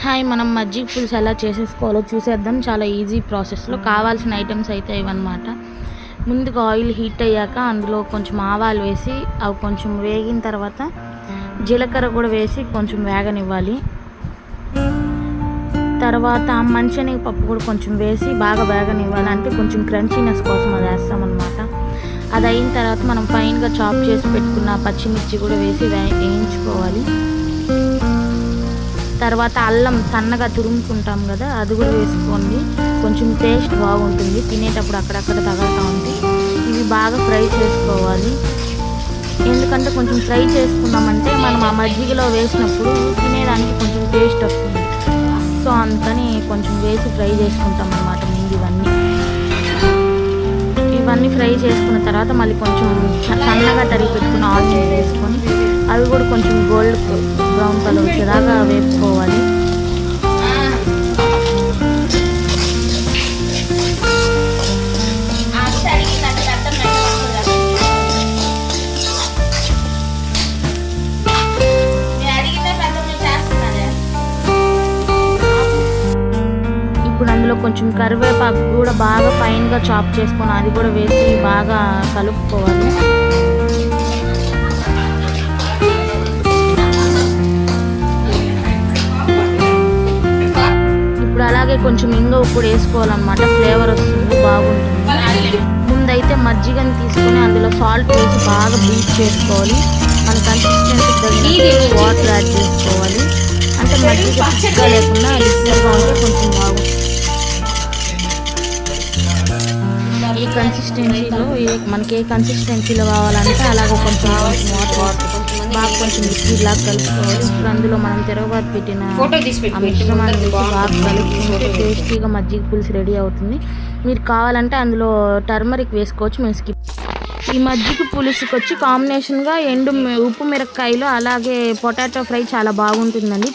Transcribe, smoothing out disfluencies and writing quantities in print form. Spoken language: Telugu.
హాయ్, మనం మజ్జిగ పులుసు ఎలా చేసేసుకోవాలో చూసేద్దాం. చాలా ఈజీ ప్రాసెస్లో. కావాల్సిన ఐటమ్స్ అయితే ఇవన్నమాట. ముందుగా ఆయిల్ హీట్ అయ్యాక అందులో కొంచెం ఆవాలు వేసి అవి కొంచెం వేగిన తర్వాత జీలకర్ర కూడా వేసి కొంచెం వేగనివ్వాలి. తర్వాత మంచినీగ పప్పు కూడా కొంచెం వేసి బాగా వేగనివ్వాలి. అంటే కొంచెం క్రంచీనెస్ కోసం అది వేస్తామన్నమాట. అది అయిన తర్వాత మనం ఫైన్గా చాప్ చేసి పెట్టుకున్న పచ్చిమిర్చి కూడా వేసి వేయించుకోవాలి. తర్వాత అల్లం సన్నగా తురుముకుంటాం కదా, అది కూడా వేసుకోండి. కొంచెం టేస్ట్ బాగుంటుంది, తినేటప్పుడు అక్కడక్కడ తగులుతూ ఉంది. ఇవి బాగా ఫ్రై చేసుకోవాలి. ఎందుకంటే కొంచెం ఫ్రై చేసుకున్నామంటే మనం ఆ మజ్జిగలో వేసినప్పుడు తినేదానికి కొంచెం టేస్ట్ వస్తుంది. సో అందుకని కొంచెం వేసి ఫ్రై చేసుకుంటాం అన్నమాట. ముందు ఇవన్నీ ఫ్రై చేసుకున్న తర్వాత మళ్ళీ కొంచెం సన్నగా తరిగి పెట్టుకున్న ఆనియన్స్ వేసుకొని అవి కూడా కొంచెం గోల్డ్ బ్రౌన్ కలర్ వచ్చేదాకా వేపుకోవాలి. ఇప్పుడు అందులో కొంచెం కరివేపాకు కూడా బాగా ఫైన్గా చాప్ చేసుకొని అది కూడా వేసి బాగా కలుపుకోవాలి. ఇప్పుడు అలాగే కొంచెం ఇంగువ కూడా వేసుకోవాలన్నమాట. ఫ్లేవర్ వస్తుంది, బాగుంటుంది. ముందైతే మజ్జిగని తీసుకొని అందులో సాల్ట్ వేసి బాగా బీట్ చేసుకోవాలి. మన కన్సిస్టెన్సీ తగినట్టు వాటర్ యాడ్ చేసుకోవాలి. అంటే మజ్జిగ చిక్కగా లేకుండా లిక్విడ్గా ఉంటే కొంచెం బాగుంటుంది. ఈ కన్సిస్టెన్సీలో మనకి ఏ కన్సిస్టెన్సీలో కావాలంటే అలాగే కొంచెం వాటర్ బాగా కొంచెం లిక్విడ్ లాగా కలుపుకోవాలి. ఇప్పుడు అందులో మనం తిరగబాటు పెట్టిన మిశ్రమాన్ని వేసి బాగా కలుపుకుంటే టేస్టీగా మజ్జిగ పులుసు రెడీ అవుతుంది. మీరు కావాలంటే అందులో టర్మరిక్ వేసుకోవచ్చు. మేము స్కిప్. ఈ మజ్జిగ పులుసుకి వచ్చి కాంబినేషన్గా ఉప్పు మిరపకాయలు అలాగే పొటాటో ఫ్రై చాలా బాగుంటుందండి.